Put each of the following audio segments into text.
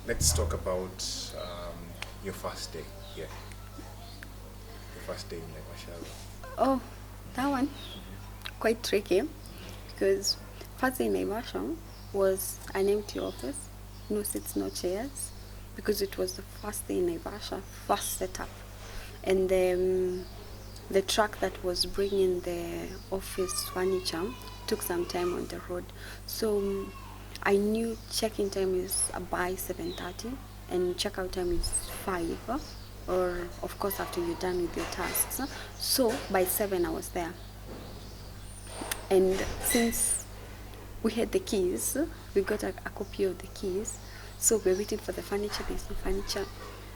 let's talk about your first day here. Your first day in Naivasha. Oh, that one quite tricky because first day in Naivasha was an empty office, no seats, no chairs, because it was the first day in Naivasha, first setup, and the truck that was bringing the office furniture took some time on the road, so I knew check-in time is by 7:30 and checkout time is 5, or of course after you're done with your tasks. So by 7 I was there. And since we had the keys, we got a copy of the keys. So we're waiting for the furniture, there's no furniture.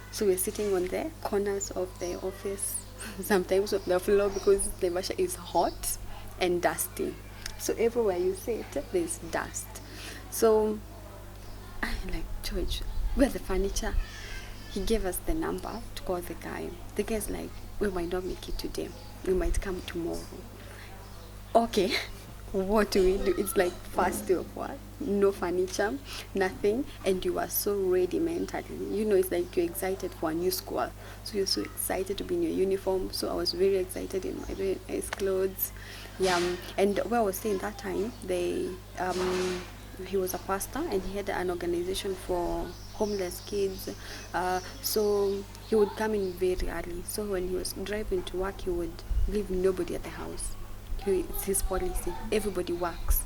So we're sitting on the corners of the office, sometimes on the floor because the Naivasha is hot and dusty. So everywhere you sit, there's dust. So I like, George, where's the furniture? He gave us the number to call the guy. The guy's like, we might not make it today. We might come tomorrow. Okay, what do we do? It's like first day of what? No furniture, nothing, and you are so ready mentally. You know, it's like you're excited for a new school. So you're so excited to be in your uniform. So I was very excited in my very nice clothes. Yeah, and where I was staying that time, he was a pastor and he had an organization for homeless kids. So he would come in very early. So when he was driving to work, he would leave nobody at the house. It's his policy. Everybody works.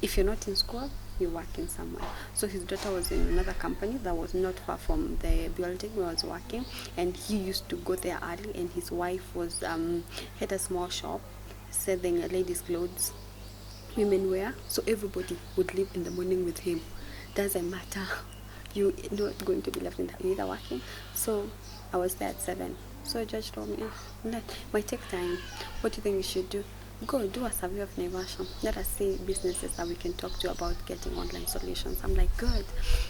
If you're not in school, you're working somewhere. So his daughter was in another company that was not far from the building where I was working, and he used to go there early. And his wife was had a small shop selling ladies' clothes, women wear. So everybody would leave in the morning with him. Doesn't matter. You're not going to be left in the either working. So I was there at 7. So Judge told me, it might take time. What do you think we should do? Go do a survey of Naivasha. Let us see businesses that we can talk to about getting online solutions. I'm like, good.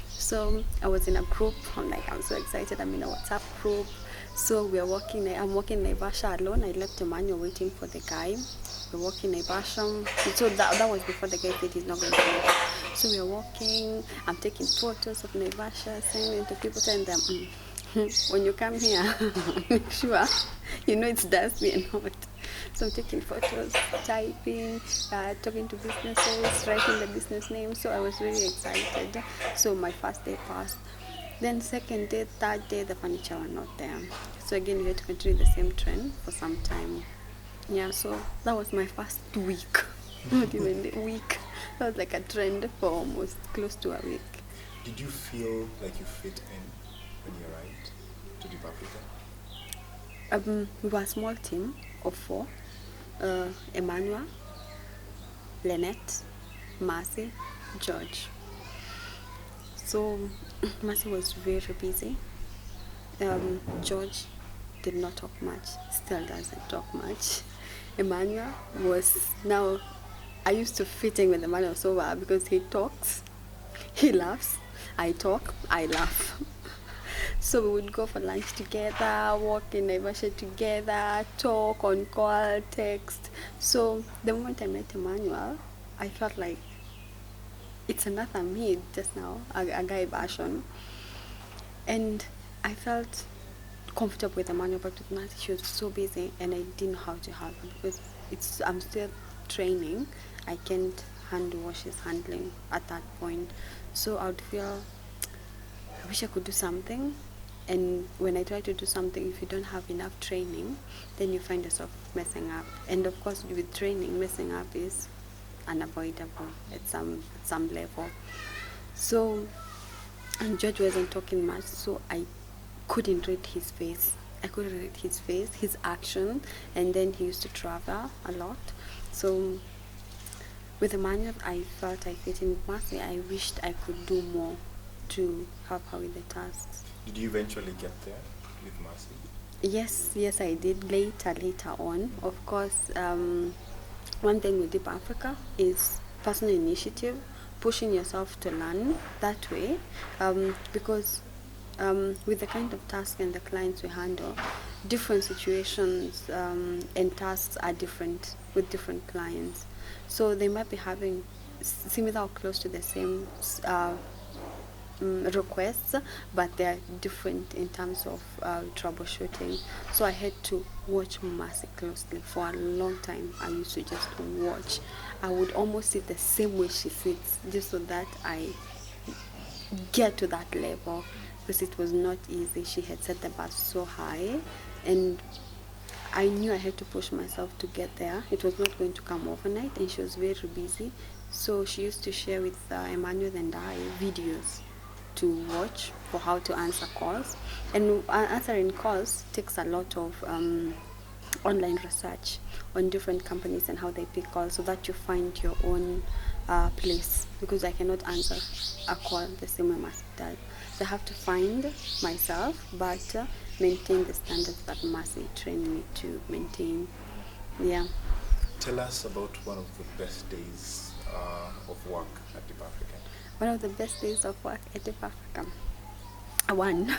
So I was in a group. I'm so excited. I'm in a WhatsApp group. So I'm walking Naivasha alone. I left Emmanuel waiting for the guy. We're walking Naivasha. So that was before the guy said he's not going to make it. So we're walking. I'm taking photos of Naivasha, sending to people, telling them, when you come here, make sure you know it's dusty and hot. So I'm taking photos, typing, talking to businesses, writing the business name. So I was really excited. So my first day passed. Then second day, third day, the furniture were not there. So again, we had to continue the same trend for some time. Yeah, so that was my first week. Not even a week. That was like a trend for almost close to a week. Did you feel like you fit in when you arrived to deepAfrica? We were a small team of 4. Emmanuel, Linet, Mercy, George. So Mercy was very busy. George did not talk much, still doesn't talk much. Emmanuel I used to fit in with Emmanuel so well because he talks, he laughs, I talk, I laugh. So we would go for lunch together, walk in Naivasha together, talk on call, text. So the moment I met Emmanuel, I felt like it's another me just now, a guy version. And I felt comfortable with Emmanuel, but with Nancy, she was so busy and I didn't know how to help her because I'm still training. I can't handle what she's handling at that point. So I would feel, I wish I could do something. And when I try to do something, if you don't have enough training, then you find yourself messing up. And of course, with training, messing up is unavoidable at some level. So, and George wasn't talking much, so I couldn't read his face. I couldn't read his face, his action, and then he used to travel a lot. So with Emmanuel, I felt I fit in with Mercy. I wished I could do more to help her with the tasks. Did you eventually get there with Mercy? Yes, I did later on. Of course, one thing with deepAfrica is personal initiative, pushing yourself to learn that way, because with the kind of task and the clients we handle, different situations and tasks are different with different clients. So they might be having similar or close to the same requests, but they are different in terms of troubleshooting. So I had to watch Mercy closely for a long time. I used to just watch. I would almost sit the same way she sits, just so that I get to that level, because it was not easy. She had set the bar so high, and I knew I had to push myself to get there. It was not going to come overnight, and she was very busy. So she used to share with Emmanuel and I videos to watch for how to answer calls. And answering calls takes a lot of online research on different companies and how they pick calls, so that you find your own place. Because I cannot answer a call the same way Mercy does. So I have to find myself, but maintain the standards that Mercy trained me to maintain. Yeah. Tell us about one of the best days of work at deepAfrica. One of the best days of work at deepAfrica. One,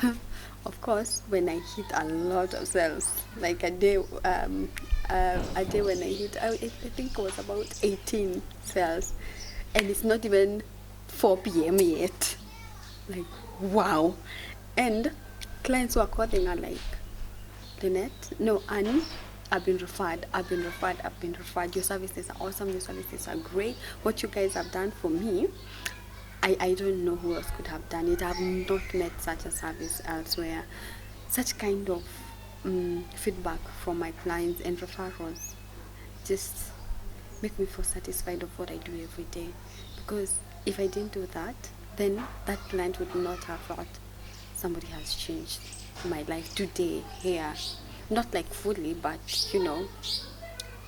of course, when I hit a lot of sales, like a day when I hit, I think it was about 18 sales, and it's not even 4 p.m. yet. Like, wow. And clients who are calling are like, Linet, no, Annie, I've been referred. Your services are awesome. Your services are great. What you guys have done for me, I don't know who else could have done it. I've not met such a service elsewhere. Such kind of feedback from my clients and referrals just make me feel satisfied of what I do every day. Because if I didn't do that, then that client would not have thought somebody has changed my life today here. Not like fully, but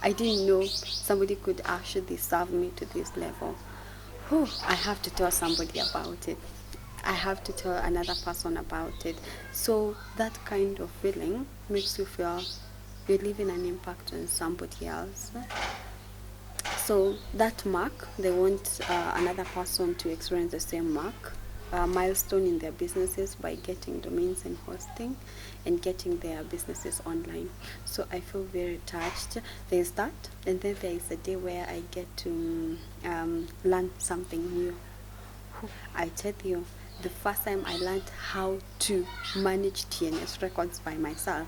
I didn't know somebody could actually serve me to this level. I have to tell somebody about it. I have to tell another person about it. So that kind of feeling makes you feel you're leaving an impact on somebody else. So that mark, they want another person to experience the same mark, milestone in their businesses by getting domains and hosting and getting their businesses online. So I feel very touched. There's that, and then there is a day where I get to learn something new. I tell you, the first time I learned how to manage TNS records by myself,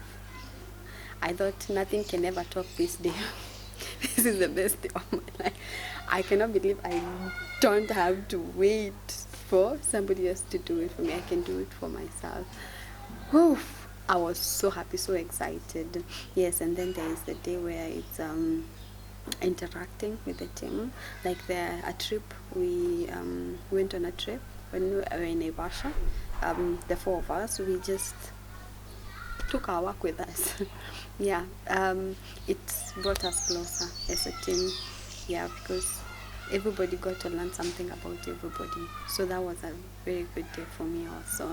I thought nothing can ever top this day. This is the best day of my life. I cannot believe I don't have to wait for somebody else to do it for me. I can do it for myself. I was so happy, so excited. Yes, and then there is the day where it's interacting with the team. Like a trip, we went on a trip when we were in Naivasha. The 4 of us, we just took our work with us. Yeah, it brought us closer as a team. Yeah, because everybody got to learn something about everybody. So that was a very good day for me also.